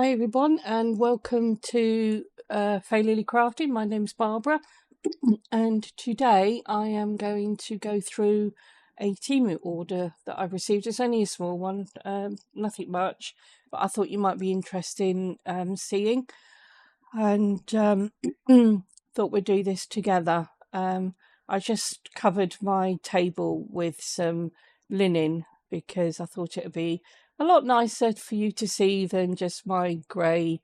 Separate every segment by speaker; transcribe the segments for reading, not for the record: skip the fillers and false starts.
Speaker 1: Hi everyone, and welcome to Fay Lily Crafting. My name's Barbara, and today I am going to go through a Temu order that I've received. It's only a small one, nothing much, but I thought you might be interested in seeing, and thought we'd do this together. I just covered my table with some linen because I thought it would be a lot nicer for you to see than just my grey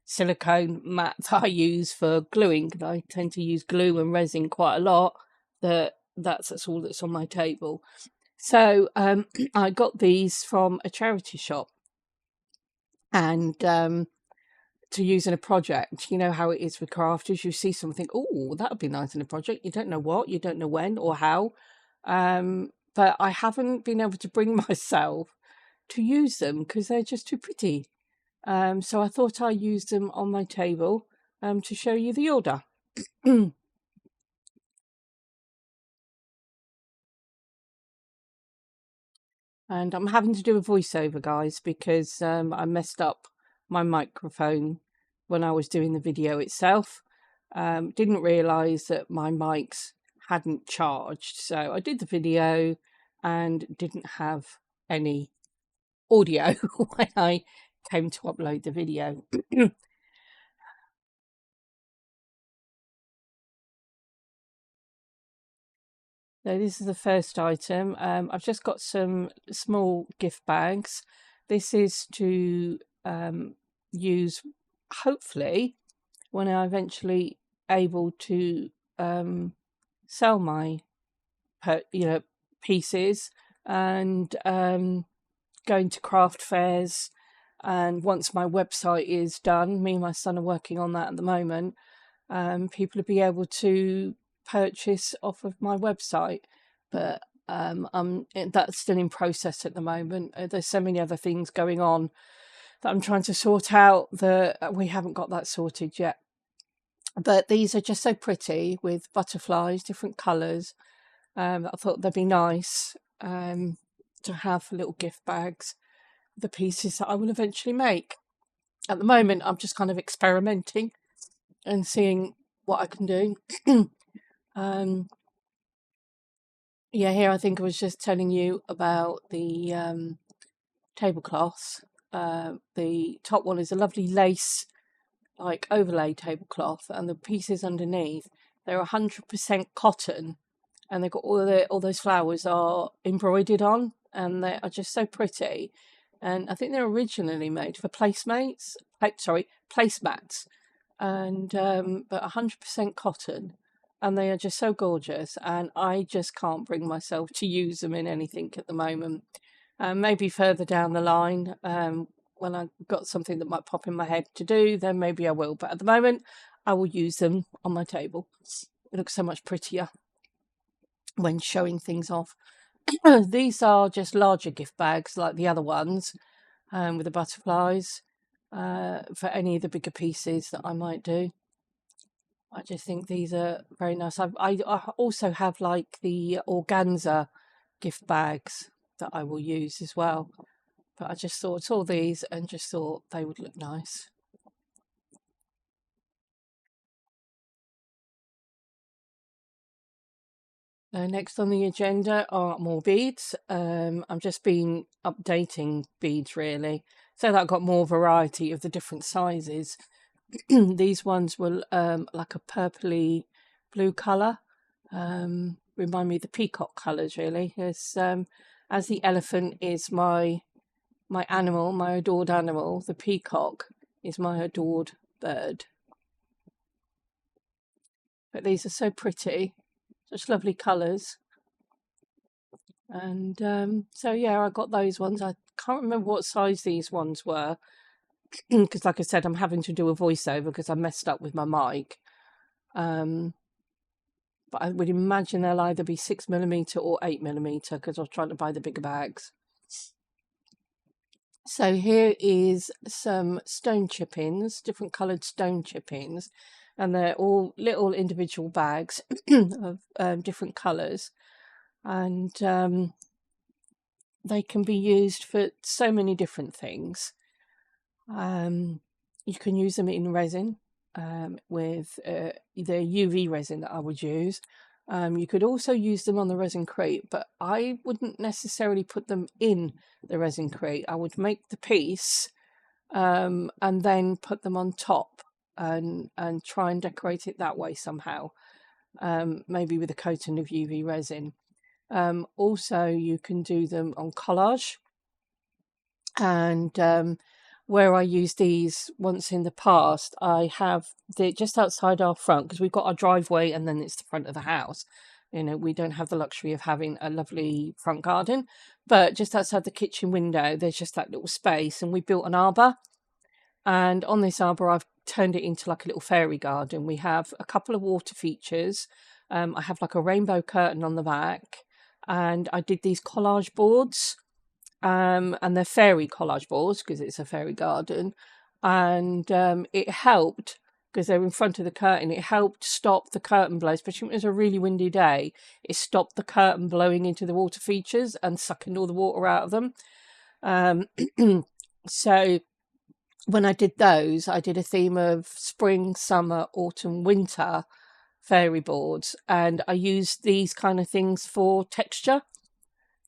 Speaker 1: silicone mat that I use for gluing. I tend to use glue and resin quite a lot. That's all that's on my table. So I got these from a charity shop, and to use in a project. You know how it is with crafters. You see something, oh, that would be nice in a project. You don't know what, you don't know when or how. But I haven't been able to bring myself to use them because they're just too pretty. So I thought I'd use them on my table to show you the order. And I'm having to do a voiceover, guys, because I messed up my microphone when I was doing the video itself. Didn't realise that my mics hadn't charged. So I did the video and didn't have any audio when I came to upload the video. So this is the first item. I've just got some small gift bags. This is to use, hopefully, when I'm eventually able to sell my pieces and going to craft fairs. And once my website is done, me and my son are working on that at the moment, people will be able to purchase off of my website. But that's still in process at the moment. There's so many other things going on that I'm trying to sort out that we haven't got that sorted yet. But these are just so pretty with butterflies, different colours. I thought they'd be nice to have little gift bags, the pieces that I will eventually make. At the moment, I'm just kind of experimenting and seeing what I can do. Yeah, here I think I was just telling you about the tablecloths. The top one is a lovely lace, like overlay tablecloth, and the pieces underneath, they're 100% cotton, and they've got all those flowers are embroidered on, and they are just so pretty. And I think they're originally made for placemats, and but 100% cotton, and they are just so gorgeous. And I just can't bring myself to use them in anything at the moment. Maybe further down the line, when I've got something that might pop in my head to do, then maybe I will. But at the moment, I will use them on my table. It looks so much prettier when showing things off. These are just larger gift bags like the other ones, with the butterflies, for any of the bigger pieces that I might do. I just think these are very nice. I also have like the organza gift bags that I will use as well. But I just saw these and just thought they would look nice. Next on the agenda are more beads. I've just been updating beads really, so that I've got more variety of the different sizes. These ones were like a purpley blue colour. Remind me of the peacock colours really. As the elephant is my animal, my adored animal, the peacock is my adored bird. But these are so pretty, such lovely colours. And so yeah, I got those ones. I can't remember what size these ones were because like I said, I'm having to do a voiceover because I messed up with my mic. But I would imagine they'll either be 6mm or 8mm because I was trying to buy the bigger bags. So here is some stone chip-ins, different coloured stone chip-ins, and they're all little individual bags of different colours, and they can be used for so many different things. You can use them in resin with the UV resin that I would use. You could also use them on the resin crate, but I wouldn't necessarily put them in the resin crate. I would make the piece and then put them on top and try and decorate it that way somehow, maybe with a coating of UV resin. Also, you can do them on collage, and where I used these once in the past, I have just outside our front, because we've got our driveway and then it's the front of the house. You know, we don't have the luxury of having a lovely front garden, but just outside the kitchen window, there's just that little space, and we built an arbor. And on this arbor, I've turned it into like a little fairy garden. We have a couple of water features. I have like a rainbow curtain on the back, and I did these collage boards. And they're fairy collage boards because it's a fairy garden, and it helped because they're in front of the curtain. It helped stop the curtain blow, especially when it was a really windy day. It stopped the curtain blowing into the water features and sucking all the water out of them. So when I did those, I did a theme of spring, summer, autumn, winter fairy boards, and I used these kind of things for texture.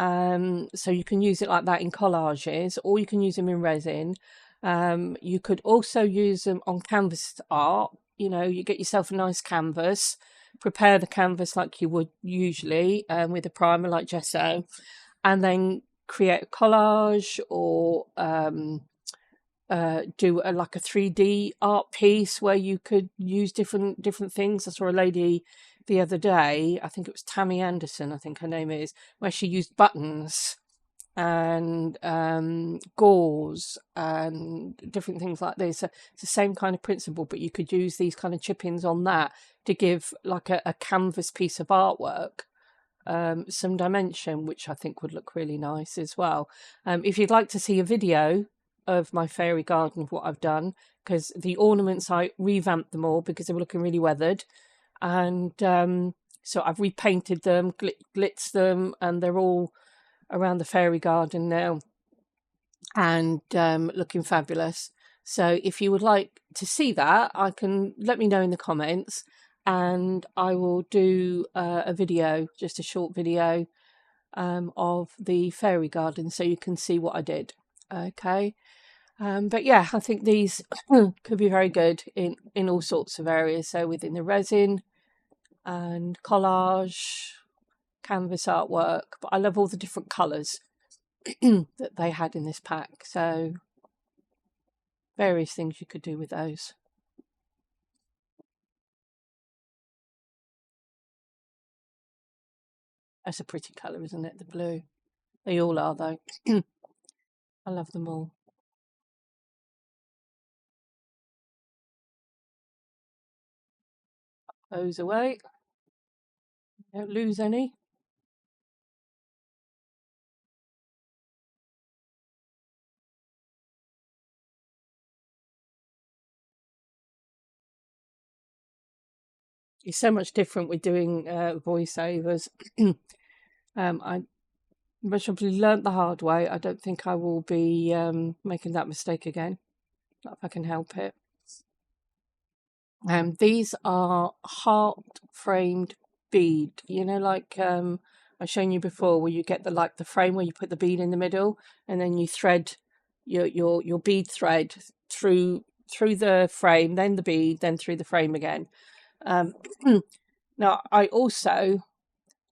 Speaker 1: So you can use it like that in collages, or you can use them in resin. You could also use them on canvas art. You know, you get yourself a nice canvas, prepare the canvas like you would usually with a primer like gesso, and then create a collage, or do like a 3D art piece where you could use different things. I saw a lady the other day, I think it was Tammy Anderson, I think her name is, where she used buttons and gauze and different things like this. So it's the same kind of principle, but you could use these kind of chip-ins on that to give like a canvas piece of artwork some dimension, which I think would look really nice as well. If you'd like to see a video of my fairy garden, of what I've done, because the ornaments, I revamped them all because they were looking really weathered, and so I've repainted them, blitzed them, and they're all around the fairy garden now, and looking fabulous. So if you would like to see that, I can let me know in the comments, and I will do a video, just a short video of the fairy garden, so you can see what I did. Okay. But yeah, I think these could be very good in all sorts of areas. So within the resin and collage, canvas artwork. But I love all the different colours that they had in this pack. So various things you could do with those. That's a pretty colour, isn't it? The blue. They all are, though. I love them all. Those away. Don't lose any. It's so much different with doing voiceovers. I probably learnt the hard way. I don't think I will be making that mistake again, not if I can help it. These are heart framed bead. You know, like I've shown you before, where you get the frame where you put the bead in the middle, and then you thread your bead thread through the frame, then the bead, then through the frame again. Now I also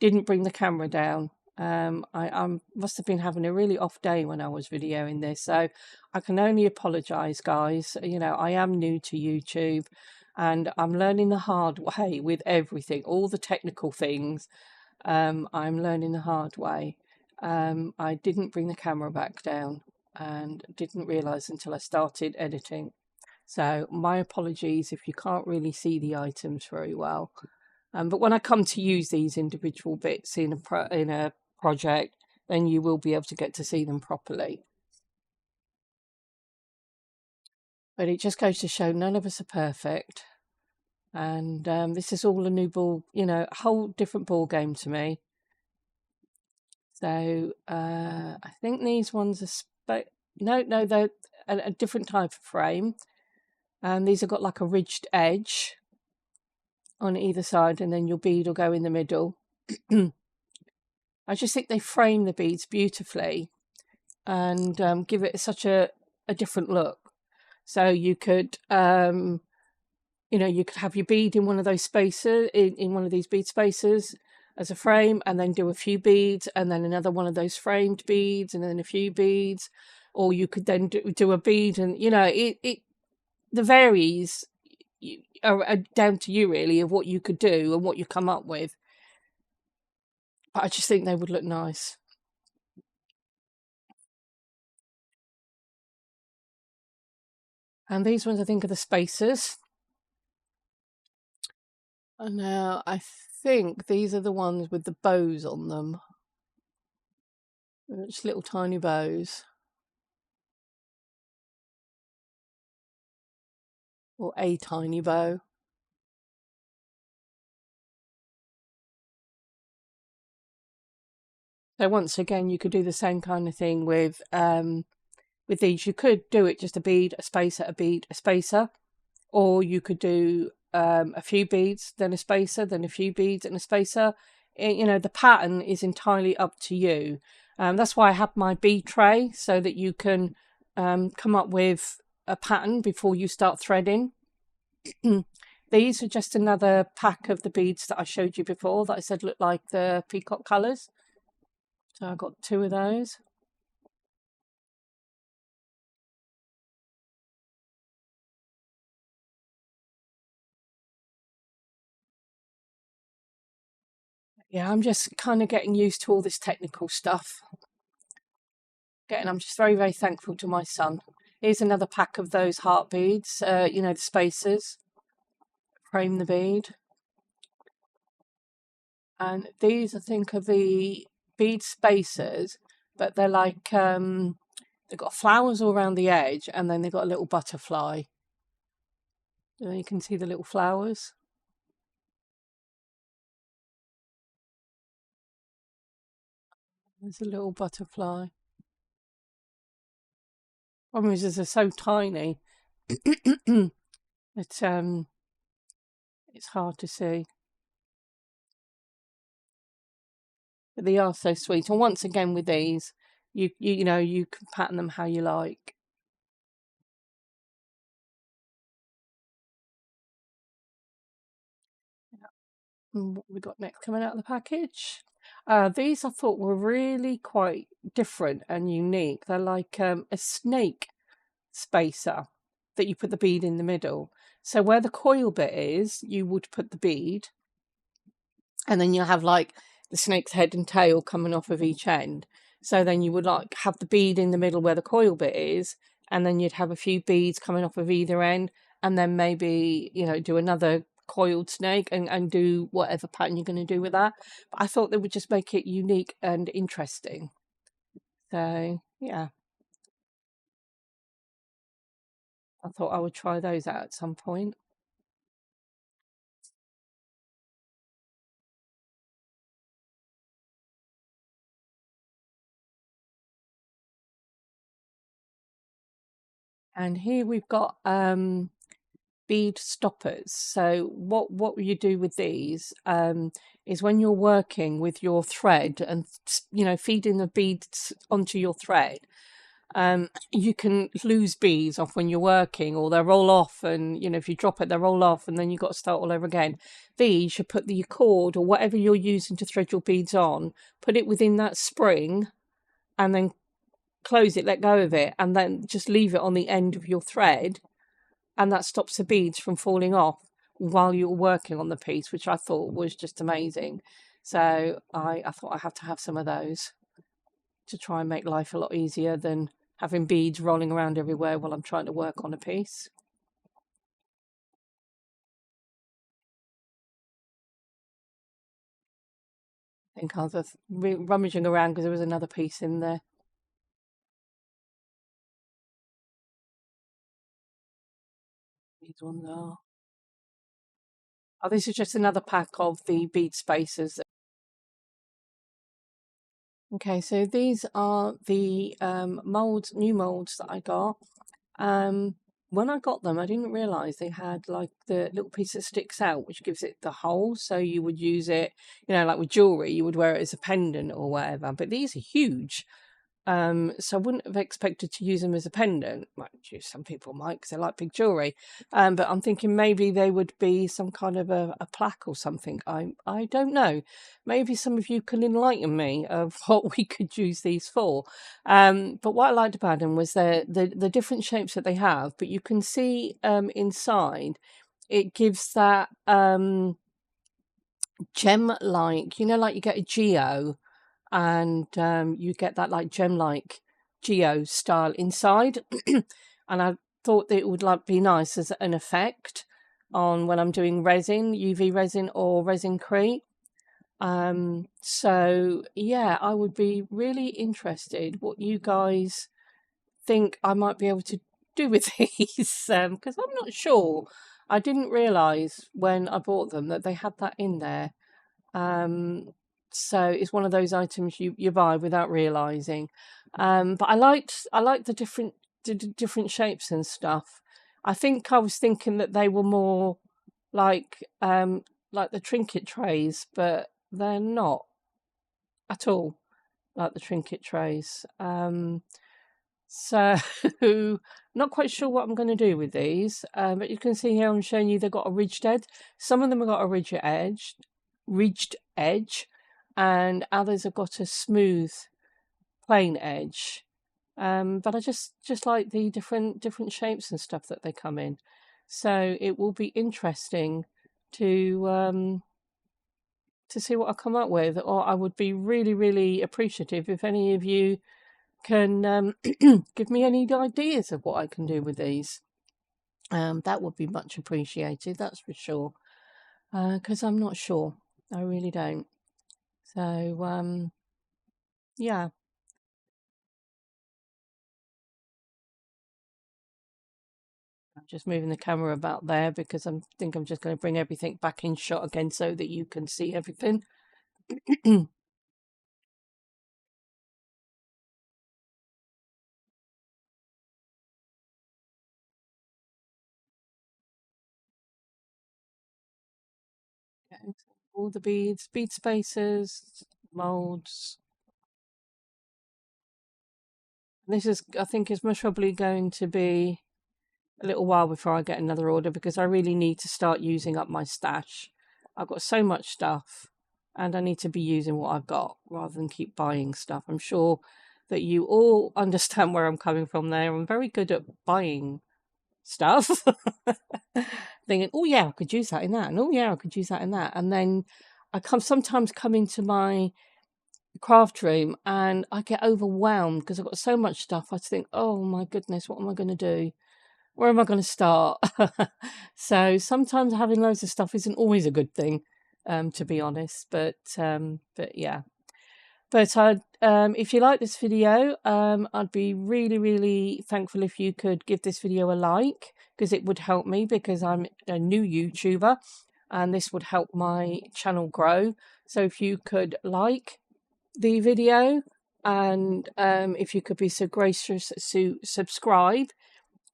Speaker 1: didn't bring the camera down. I must have been having a really off day when I was videoing this, so I can only apologise, guys. You know, I am new to YouTube, and I'm learning the hard way with everything, all the technical things. I'm learning the hard way. I didn't bring the camera back down and didn't realise until I started editing. So my apologies if you can't really see the items very well. But when I come to use these individual bits in a project, then you will be able to get to see them properly. But it just goes to show none of us are perfect, and this is all a new ball, you know, a whole different ball game to me. So I think these ones are no, they're a different type of frame. And these have got like a ridged edge on either side, and then your bead will go in the middle. I just think they frame the beads beautifully and give it such a different look. So you could you could have your bead in one of those spaces, in one of these bead spaces as a frame, and then do a few beads, and then another one of those framed beads, and then a few beads. Or you could then do a bead, and it the varies are down to you really of what you could do and what you come up with. But I just think they would look nice. And these ones I think are the spacers. And now I think these are the ones with the bows on them. Just little tiny bows. Or a tiny bow. So once again, you could do the same kind of thing with these. You could do it just a bead, a spacer, a bead, a spacer, or you could do a few beads, then a spacer, then a few beads and a spacer. The pattern is entirely up to you. That's why I have my bead tray, so that you can come up with a pattern before you start threading. These are just another pack of the beads that I showed you before that I said looked like the peacock colours. So I got 2 of those. Yeah, I'm just kind of getting used to all this technical stuff. I'm just very, very thankful to my son. Here's another pack of those heart beads, the spacers. Frame the bead. And these, I think, are the bead spacers, but they're like, they've got flowers all around the edge, and then they've got a little butterfly. You can see the little flowers. There's a little butterfly. Problem is, they're so tiny. It's hard to see. But they are so sweet. And once again with these, you can pattern them how you like. And what we got next coming out of the package? These I thought were really quite different and unique. They're like a snake spacer that you put the bead in the middle. So where the coil bit is, you would put the bead, and then you have like the snake's head and tail coming off of each end. So then you would like have the bead in the middle where the coil bit is, and then you'd have a few beads coming off of either end, and then maybe do another coiled snake and do whatever pattern you're going to do with that. But I thought they would just make it unique and interesting. So yeah, I thought I would try those out at some point. And here we've got bead stoppers. So what you do with these is when you're working with your thread and feeding the beads onto your thread, you can lose beads off when you're working, or they'll roll off, and if you drop it, they'll roll off, and then you've got to start all over again. These, you put the cord or whatever you're using to thread your beads on, put it within that spring, and then close it, let go of it, and then just leave it on the end of your thread, and that stops the beads from falling off while you're working on the piece, which I thought was just amazing. So I thought I have to have some of those to try and make life a lot easier than having beads rolling around everywhere while I'm trying to work on a piece. I think I was rummaging around because there was another piece in there. These ones are. Oh, this is just another pack of the bead spacers. Okay, so these are the molds, new molds that I got. when I got them, I didn't realise they had like the little piece that sticks out, which gives it the hole. So you would use it, like with jewellery, you would wear it as a pendant or whatever. But these are huge. So I wouldn't have expected to use them as a pendant. Some people might because they like big jewellery. But I'm thinking maybe they would be some kind of a plaque or something. I don't know. Maybe some of you can enlighten me of what we could use these for. But what I liked about them was the different shapes that they have. But you can see inside, it gives that gem-like, like you get a geo, and you get that like gem-like geo style inside. And I thought that it would be nice as an effect on when I'm doing resin, UV resin or resin-crete. So yeah, I would be really interested what you guys think I might be able to do with these, because I'm not sure. I didn't realise when I bought them that they had that in there. So it's one of those items you buy without realising. But I liked the different shapes and stuff. I think I was thinking that they were more like the trinket trays, but they're not at all like the trinket trays. So not quite sure what I'm going to do with these. But you can see here I'm showing you they've got a ridged edge. Some of them have got a ridged edge, and others have got a smooth plain edge. But I just like the different shapes and stuff that they come in. So it will be interesting to see what I come up with. Or I would be really, really appreciative if any of you can give me any ideas of what I can do with these. That would be much appreciated, that's for sure. Because I'm not sure. I really don't. So, yeah. I'm just moving the camera about there because I think I'm just going to bring everything back in shot again so that you can see everything. All the beads, bead spacers, molds. This is, I think, is most probably going to be a little while before I get another order because I really need to start using up my stash. I've got so much stuff and I need to be using what I've got rather than keep buying stuff. I'm sure that you all understand where I'm coming from there. I'm very good at buying stuff. Thinking, oh yeah, I could use that in that, and oh yeah, I could use that in that. And then I sometimes come into my craft room and I get overwhelmed because I've got so much stuff. I think, oh my goodness, what am I going to do? Where am I going to start? So sometimes having loads of stuff isn't always a good thing, to be honest. But yeah. But if you like this video, I'd be really, really thankful if you could give this video a like, because it would help me because I'm a new YouTuber and this would help my channel grow. So if you could like the video and if you could be so gracious to subscribe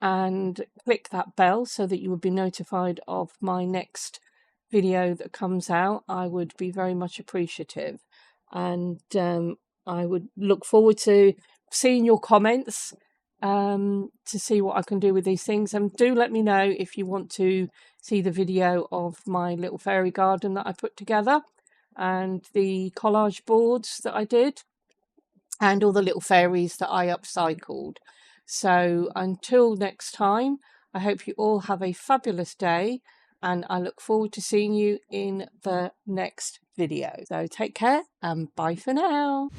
Speaker 1: and click that bell so that you would be notified of my next video that comes out, I would be very much appreciative. And I would look forward to seeing your comments to see what I can do with these things. And do let me know if you want to see the video of my little fairy garden that I put together and the collage boards that I did and all the little fairies that I upcycled. So until next time, I hope you all have a fabulous day and I look forward to seeing you in the next video. So take care and bye for now.